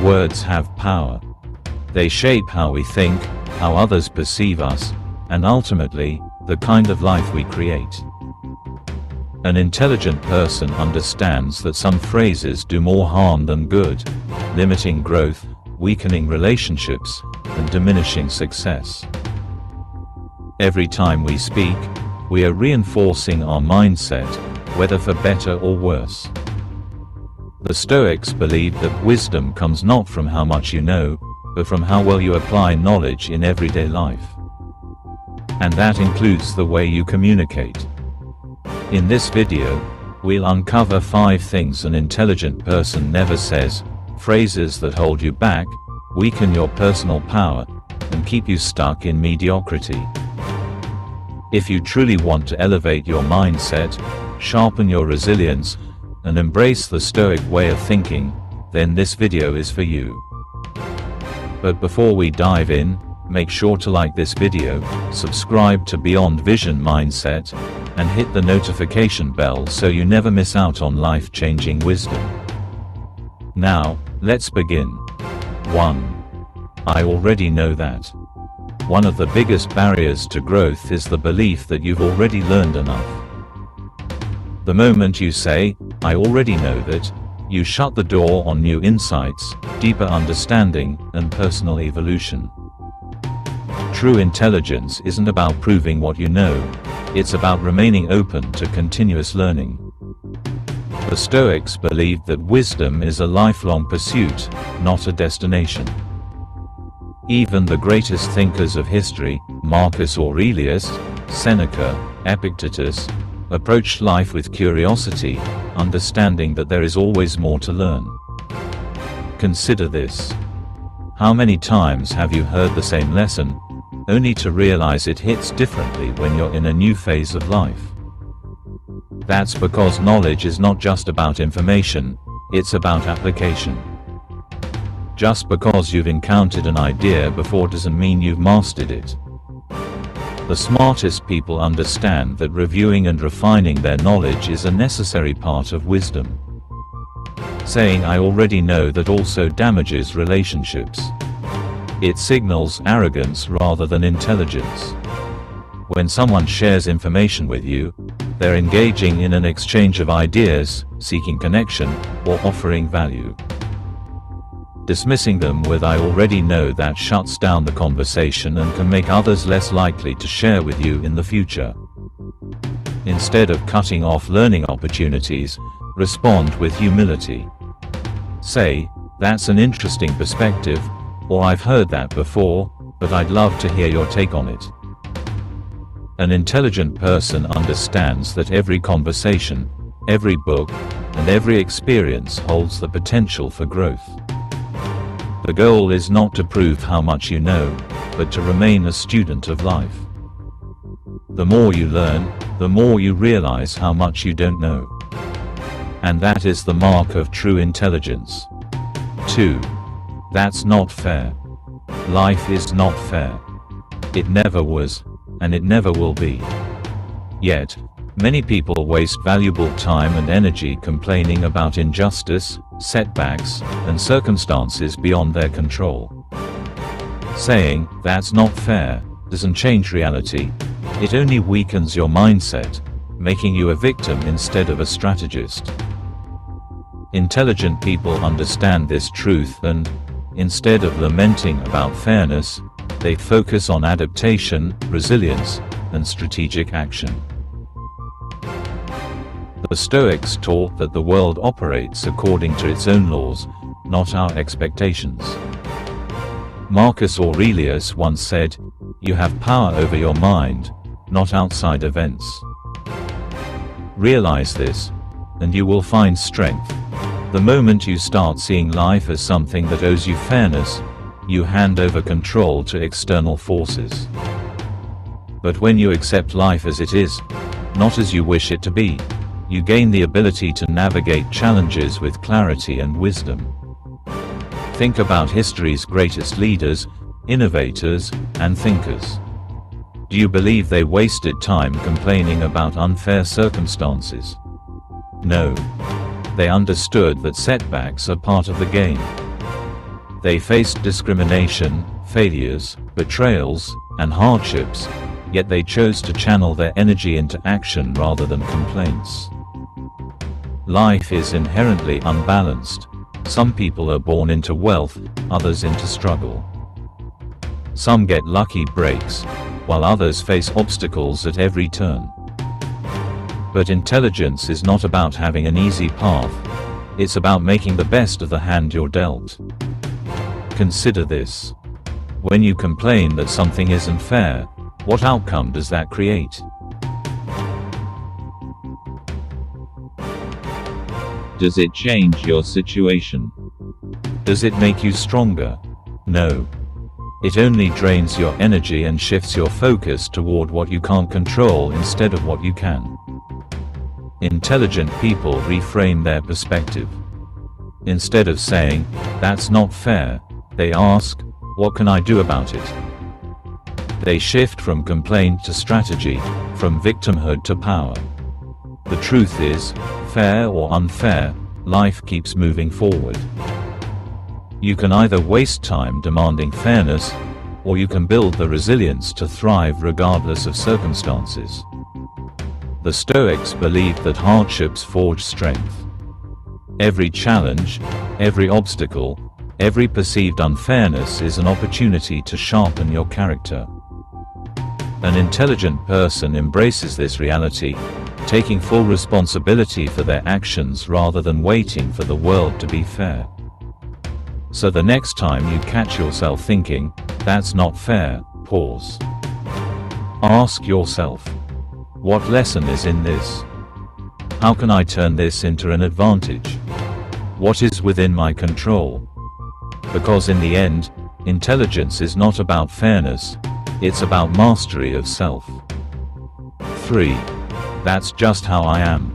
Words have power. They shape how we think, how others perceive us, and ultimately, the kind of life we create. An intelligent person understands that some phrases do more harm than good, limiting growth, weakening relationships, and diminishing success. Every time we speak, we are reinforcing our mindset, whether for better or worse. The Stoics believed that wisdom comes not from how much you know, but from how well you apply knowledge in everyday life. And that includes the way you communicate. In this video, we'll uncover 5 things an intelligent person never says, phrases that hold you back, weaken your personal power, and keep you stuck in mediocrity. If you truly want to elevate your mindset, sharpen your resilience, and embrace the Stoic way of thinking, then this video is for you. But before we dive in, make sure to like this video, subscribe to Beyond Vision Mindset, and hit the notification bell so you never miss out on life-changing wisdom. Now, let's begin. 1. I already know that. One of the biggest barriers to growth is the belief that you've already learned enough. The moment you say, I already know that, you shut the door on new insights, deeper understanding, and personal evolution. True intelligence isn't about proving what you know, it's about remaining open to continuous learning. The Stoics believed that wisdom is a lifelong pursuit, not a destination. Even the greatest thinkers of history, Marcus Aurelius, Seneca, Epictetus, approached life with curiosity, understanding that there is always more to learn. Consider this. How many times have you heard the same lesson, only to realize it hits differently when you're in a new phase of life? That's because knowledge is not just about information, it's about application. Just because you've encountered an idea before doesn't mean you've mastered it. The smartest people understand that reviewing and refining their knowledge is a necessary part of wisdom. Saying I already know that also damages relationships. It signals arrogance rather than intelligence. When someone shares information with you, they're engaging in an exchange of ideas, seeking connection, or offering value. Dismissing them with I already know that shuts down the conversation and can make others less likely to share with you in the future. Instead of cutting off learning opportunities, respond with humility. Say, that's an interesting perspective, or I've heard that before, but I'd love to hear your take on it. An intelligent person understands that every conversation, every book, and every experience holds the potential for growth. The goal is not to prove how much you know, but to remain a student of life. The more you learn, the more you realize how much you don't know. And that is the mark of true intelligence. 2. That's not fair. Life is not fair. It never was, and it never will be. Yet, many people waste valuable time and energy complaining about injustice, setbacks, and circumstances beyond their control. Saying, that's not fair, doesn't change reality. It only weakens your mindset, making you a victim instead of a strategist. Intelligent people understand this truth and, instead of lamenting about fairness, they focus on adaptation, resilience, and strategic action. The Stoics taught that the world operates according to its own laws, not our expectations. Marcus Aurelius once said, "You have power over your mind, not outside events." Realize this, and you will find strength. The moment you start seeing life as something that owes you fairness, you hand over control to external forces. But when you accept life as it is, not as you wish it to be, you gain the ability to navigate challenges with clarity and wisdom. Think about history's greatest leaders, innovators, and thinkers. Do you believe they wasted time complaining about unfair circumstances? No. They understood that setbacks are part of the game. They faced discrimination, failures, betrayals, and hardships, yet they chose to channel their energy into action rather than complaints. Life is inherently unbalanced. Some people are born into wealth, others into struggle. Some get lucky breaks, while others face obstacles at every turn. But intelligence is not about having an easy path. It's about making the best of the hand you're dealt. Consider this. When you complain that something isn't fair, what outcome does that create? Does it change your situation? Does it make you stronger? No. It only drains your energy and shifts your focus toward what you can't control instead of what you can. Intelligent people reframe their perspective. Instead of saying, "That's not fair," they ask, "What can I do about it?" They shift from complaint to strategy, from victimhood to power. The truth is, fair or unfair, life keeps moving forward. You can either waste time demanding fairness, or you can build the resilience to thrive regardless of circumstances. The Stoics believed that hardships forge strength. Every challenge, every obstacle, every perceived unfairness is an opportunity to sharpen your character. An intelligent person embraces this reality, taking full responsibility for their actions rather than waiting for the world to be fair. So the next time you catch yourself thinking, "That's not fair," pause. Ask yourself, what lesson is in this? How can I turn this into an advantage? What is within my control? Because in the end, intelligence is not about fairness, it's about mastery of self. 3. That's just how I am.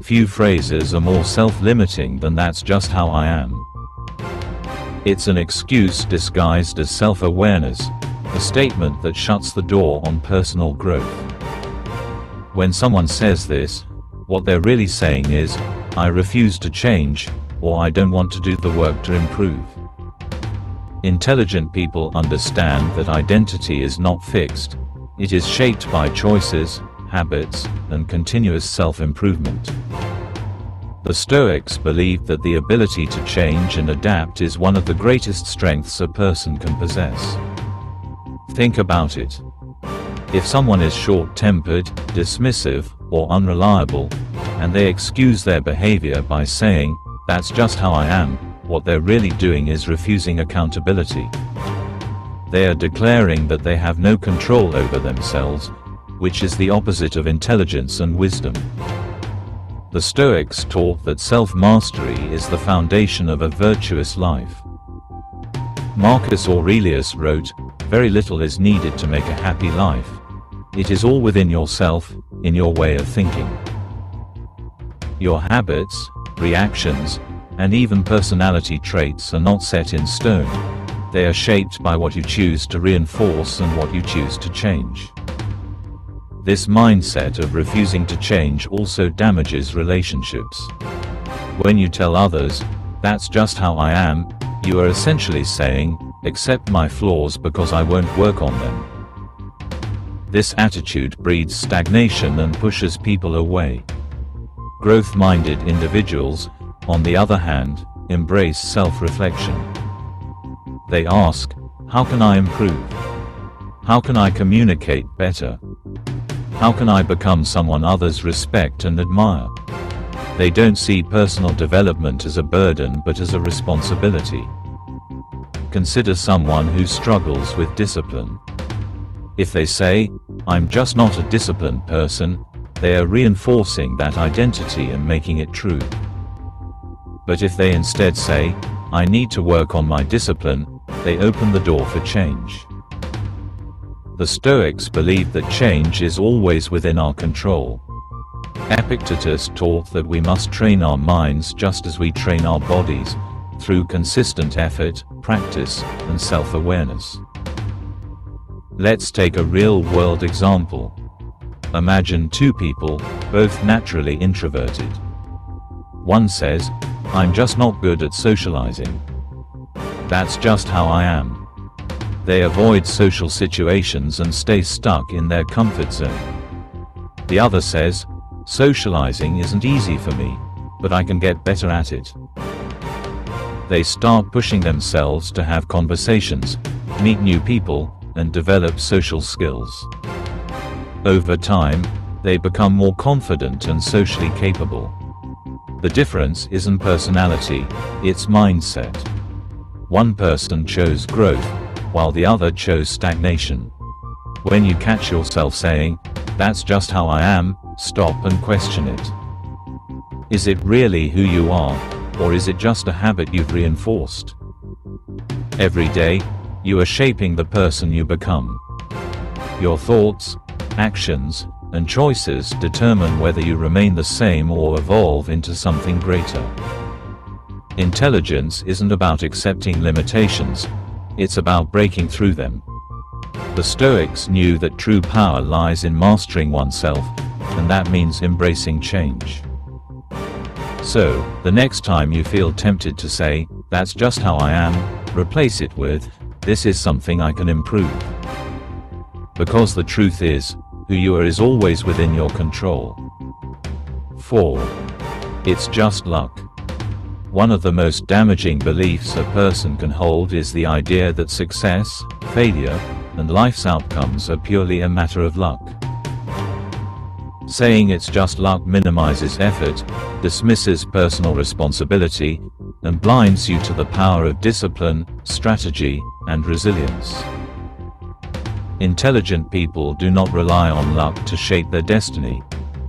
Few phrases are more self-limiting than "that's just how I am." It's an excuse disguised as self-awareness, a statement that shuts the door on personal growth. When someone says this, what they're really saying is, "I refuse to change," or "I don't want to do the work to improve." Intelligent people understand that identity is not fixed. It is shaped by choices, habits, and continuous self-improvement. The Stoics believed that the ability to change and adapt is one of the greatest strengths a person can possess. Think about it. If someone is short-tempered, dismissive, or unreliable, and they excuse their behavior by saying, "That's just how I am," what they're really doing is refusing accountability. They are declaring that they have no control over themselves, which is the opposite of intelligence and wisdom. The Stoics taught that self-mastery is the foundation of a virtuous life. Marcus Aurelius wrote, "Very little is needed to make a happy life. It is all within yourself, in your way of thinking." Your habits, reactions, and even personality traits are not set in stone. They are shaped by what you choose to reinforce and what you choose to change. This mindset of refusing to change also damages relationships. When you tell others, "That's just how I am," you are essentially saying, "Accept my flaws because I won't work on them." This attitude breeds stagnation and pushes people away. Growth-minded individuals, on the other hand, embrace self-reflection. They ask, "How can I improve? How can I communicate better? How can I become someone others respect and admire?" They don't see personal development as a burden but as a responsibility. Consider someone who struggles with discipline. If they say, "I'm just not a disciplined person," they are reinforcing that identity and making it true. But if they instead say, "I need to work on my discipline," they open the door for change. The Stoics believed that change is always within our control. Epictetus taught that we must train our minds just as we train our bodies, through consistent effort, practice, and self-awareness. Let's take a real-world example. Imagine two people, both naturally introverted. One says, "I'm just not good at socializing." "That's just how I am." They avoid social situations and stay stuck in their comfort zone. The other says, "Socializing isn't easy for me, but I can get better at it." They start pushing themselves to have conversations, meet new people, and develop social skills. Over time, they become more confident and socially capable. The difference isn't personality, it's mindset. One person chose growth, while the other chose stagnation. When you catch yourself saying, "That's just how I am," stop and question it. Is it really who you are, or is it just a habit you've reinforced? Every day, you are shaping the person you become. Your thoughts, actions, and choices determine whether you remain the same or evolve into something greater. Intelligence isn't about accepting limitations, it's about breaking through them. The Stoics knew that true power lies in mastering oneself, and that means embracing change. So, the next time you feel tempted to say, "That's just how I am," replace it with, "This is something I can improve." Because the truth is, who you are is always within your control. 4. It's just luck. One of the most damaging beliefs a person can hold is the idea that success, failure, and life's outcomes are purely a matter of luck. Saying it's just luck minimizes effort, dismisses personal responsibility, and blinds you to the power of discipline, strategy, and resilience. Intelligent people do not rely on luck to shape their destiny.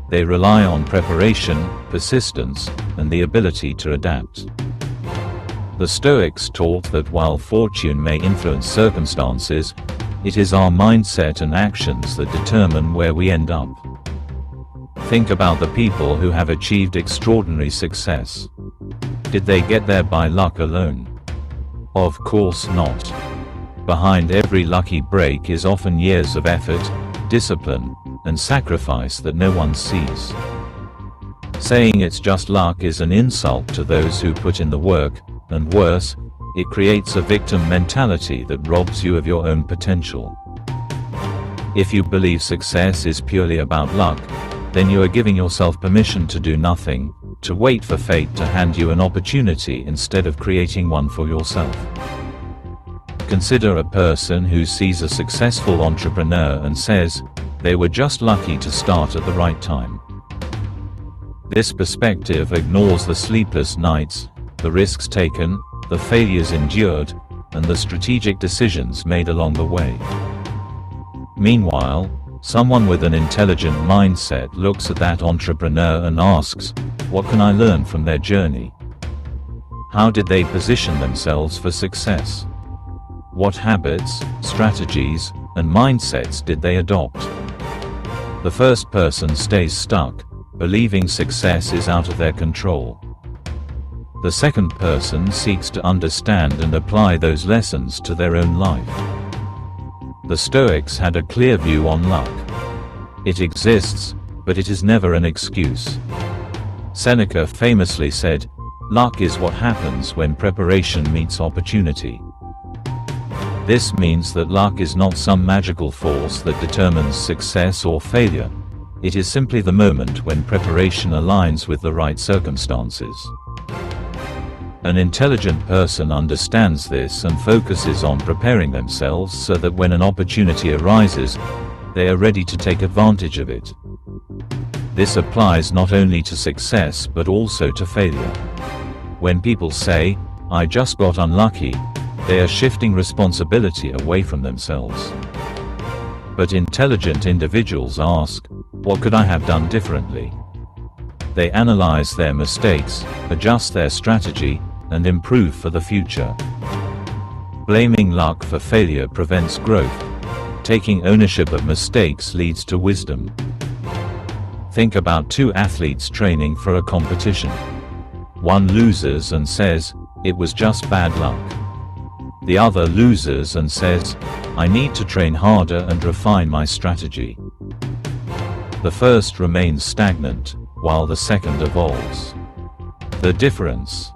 They rely on preparation, persistence, and the ability to adapt. The Stoics taught that while fortune may influence circumstances, it is our mindset and actions that determine where we end up. Think about the people who have achieved extraordinary success. Did they get there by luck alone? Of course not. Behind every lucky break is often years of effort, discipline, and sacrifice that no one sees. Saying it's just luck is an insult to those who put in the work, and worse, it creates a victim mentality that robs you of your own potential. If you believe success is purely about luck, then you are giving yourself permission to do nothing, to wait for fate to hand you an opportunity instead of creating one for yourself. Consider a person who sees a successful entrepreneur and says, "They were just lucky to start at the right time." This perspective ignores the sleepless nights, the risks taken, the failures endured, and the strategic decisions made along the way. Meanwhile, someone with an intelligent mindset looks at that entrepreneur and asks, "What can I learn from their journey? How did they position themselves for success? What habits, strategies, and mindsets did they adopt?" The first person stays stuck, believing success is out of their control. The second person seeks to understand and apply those lessons to their own life. The Stoics had a clear view on luck. It exists, but it is never an excuse. Seneca famously said, "Luck is what happens when preparation meets opportunity." This means that luck is not some magical force that determines success or failure. It is simply the moment when preparation aligns with the right circumstances. An intelligent person understands this and focuses on preparing themselves so that when an opportunity arises, they are ready to take advantage of it. This applies not only to success but also to failure. When people say, "I just got unlucky," they are shifting responsibility away from themselves. But intelligent individuals ask, "What could I have done differently?" They analyze their mistakes, adjust their strategy, and improve for the future. Blaming luck for failure prevents growth. Taking ownership of mistakes leads to wisdom. Think about two athletes training for a competition. One loses and says, "It was just bad luck." The other loses and says, "I need to train harder and refine my strategy." The first remains stagnant, while the second evolves. The difference: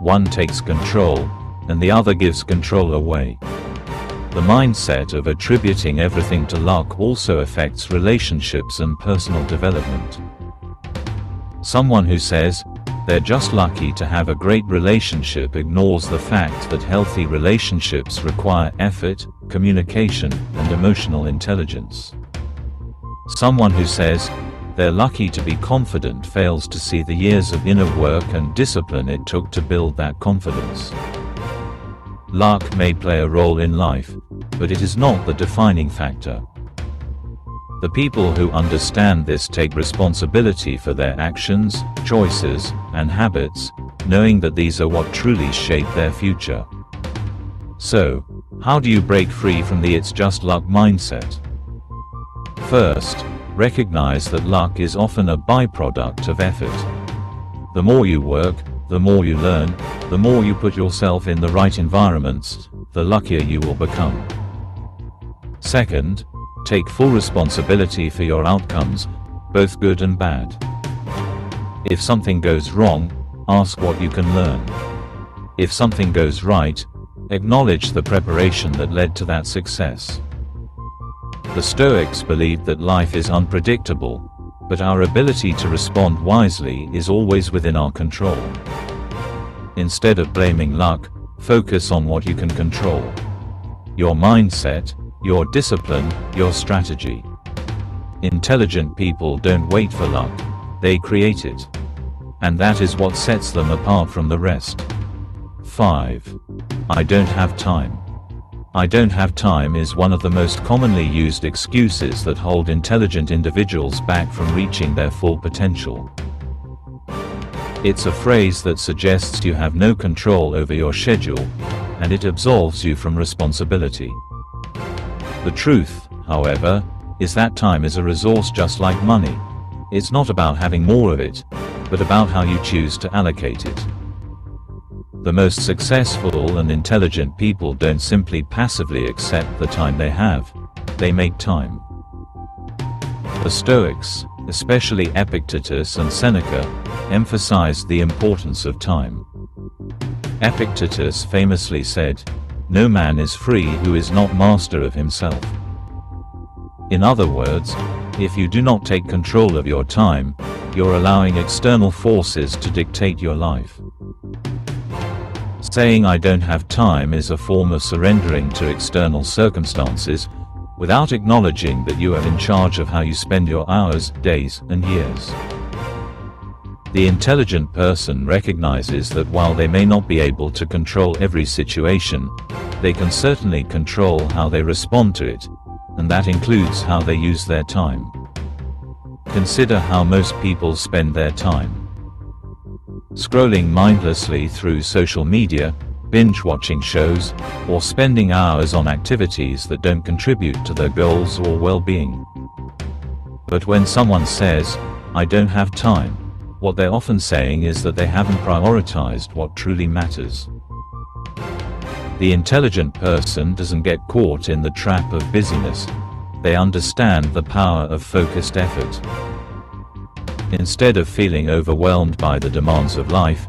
one takes control, and the other gives control away. The mindset of attributing everything to luck also affects relationships and personal development. Someone who says they're just lucky to have a great relationship ignores the fact that healthy relationships require effort, communication, and emotional intelligence. Someone who says they're lucky to be confident fails to see the years of inner work and discipline it took to build that confidence. Luck may play a role in life, but it is not the defining factor. The people who understand this take responsibility for their actions, choices, and habits, knowing that these are what truly shape their future. So, how do you break free from the "it's just luck" mindset? First, recognize that luck is often a byproduct of effort. The more you work, the more you learn, the more you put yourself in the right environments, the luckier you will become. Second, take full responsibility for your outcomes, both good and bad. If something goes wrong, ask what you can learn. If something goes right, acknowledge the preparation that led to that success. The Stoics believed that life is unpredictable, but our ability to respond wisely is always within our control. Instead of blaming luck, focus on what you can control. Your mindset, your discipline, your strategy. Intelligent people don't wait for luck, they create it. And that is what sets them apart from the rest. 5. I don't have time. I don't have time is one of the most commonly used excuses that hold intelligent individuals back from reaching their full potential. It's a phrase that suggests you have no control over your schedule, and it absolves you from responsibility. The truth, however, is that time is a resource just like money. It's not about having more of it, but about how you choose to allocate it. The most successful and intelligent people don't simply passively accept the time they have, they make time. The Stoics, especially Epictetus and Seneca, emphasized the importance of time. Epictetus famously said, "No man is free who is not master of himself." In other words, if you do not take control of your time, you're allowing external forces to dictate your life. Saying "I don't have time" is a form of surrendering to external circumstances, without acknowledging that you are in charge of how you spend your hours, days, and years. The intelligent person recognizes that while they may not be able to control every situation, they can certainly control how they respond to it, and that includes how they use their time. Consider how most people spend their time. Scrolling mindlessly through social media, binge-watching shows, or spending hours on activities that don't contribute to their goals or well-being. But when someone says, "I don't have time," what they're often saying is that they haven't prioritized what truly matters. The intelligent person doesn't get caught in the trap of busyness. They understand the power of focused effort. Instead of feeling overwhelmed by the demands of life,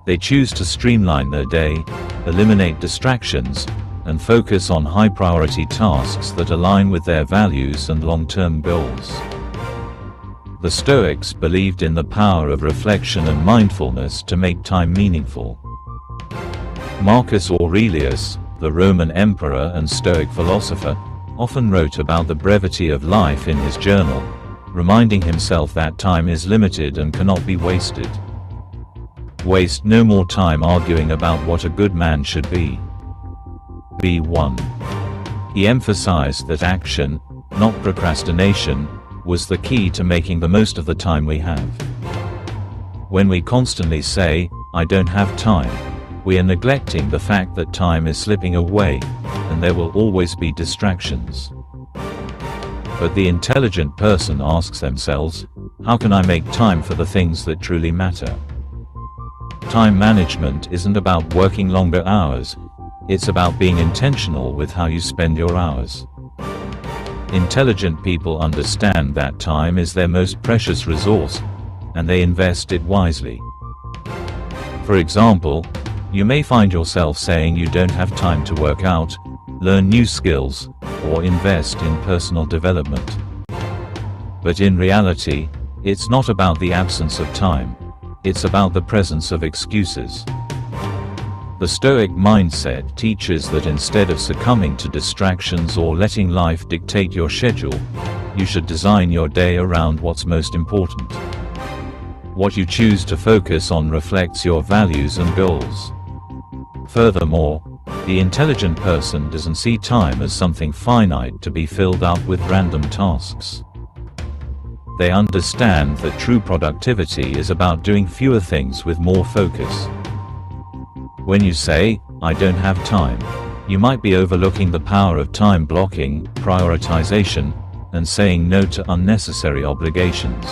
they choose to streamline their day, eliminate distractions, and focus on high-priority tasks that align with their values and long-term goals. The Stoics believed in the power of reflection and mindfulness to make time meaningful. Marcus Aurelius, the Roman emperor and Stoic philosopher, often wrote about the brevity of life in his journal, reminding himself that time is limited and cannot be wasted. Waste no more time arguing about what a good man should be. Be one. He emphasized that action, not procrastination, was the key to making the most of the time we have. When we constantly say, "I don't have time," we are neglecting the fact that time is slipping away, and there will always be distractions. But the intelligent person asks themselves, how can I make time for the things that truly matter? Time management isn't about working longer hours, it's about being intentional with how you spend your hours. Intelligent people understand that time is their most precious resource, and they invest it wisely. For example, You may find yourself saying you don't have time to work out, learn new skills, or invest in personal development. But in reality, it's not about the absence of time. It's about the presence of excuses. The Stoic mindset teaches that instead of succumbing to distractions or letting life dictate your schedule, you should design your day around what's most important. What you choose to focus on reflects your values and goals. Furthermore, the intelligent person doesn't see time as something finite to be filled up with random tasks. They understand that true productivity is about doing fewer things with more focus. When you say, "I don't have time," you might be overlooking the power of time blocking, prioritization, and saying no to unnecessary obligations.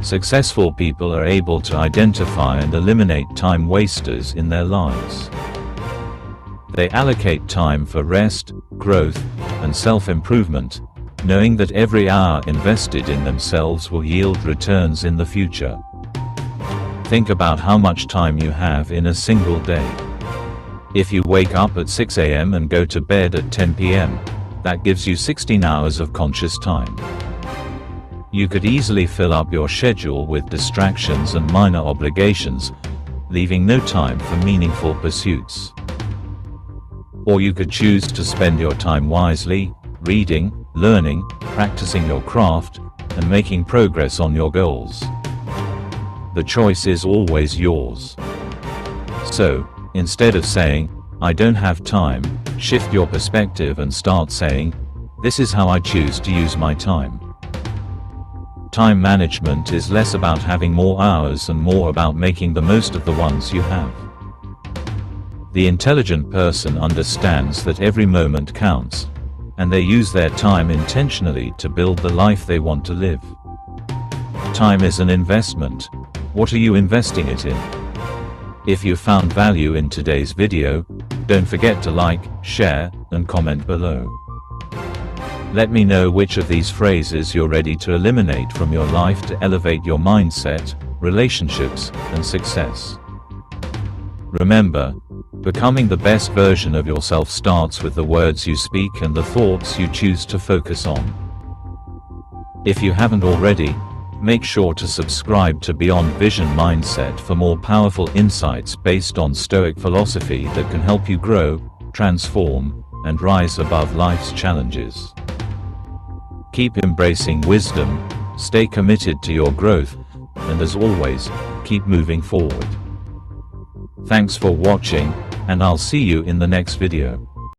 Successful people are able to identify and eliminate time wasters in their lives. They allocate time for rest, growth, and self-improvement, knowing that every hour invested in themselves will yield returns in the future. Think about how much time you have in a single day. If you wake up at 6 a.m. and go to bed at 10 p.m., that gives you 16 hours of conscious time. You could easily fill up your schedule with distractions and minor obligations, leaving no time for meaningful pursuits. Or you could choose to spend your time wisely, reading, learning, practicing your craft, and making progress on your goals. The choice is always yours. So, instead of saying, "I don't have time," shift your perspective and start saying, "This is how I choose to use my time." Time management is less about having more hours and more about making the most of the ones you have. The intelligent person understands that every moment counts, and they use their time intentionally to build the life they want to live. Time is an investment. What are you investing it in? If you found value in today's video, don't forget to like, share, and comment below. Let me know which of these phrases you're ready to eliminate from your life to elevate your mindset, relationships, and success. Remember, becoming the best version of yourself starts with the words you speak and the thoughts you choose to focus on. If you haven't already, make sure to subscribe to Beyond Vision Mindset for more powerful insights based on Stoic philosophy that can help you grow, transform, and rise above life's challenges. Keep embracing wisdom, stay committed to your growth, and as always, keep moving forward. Thanks for watching, and I'll see you in the next video.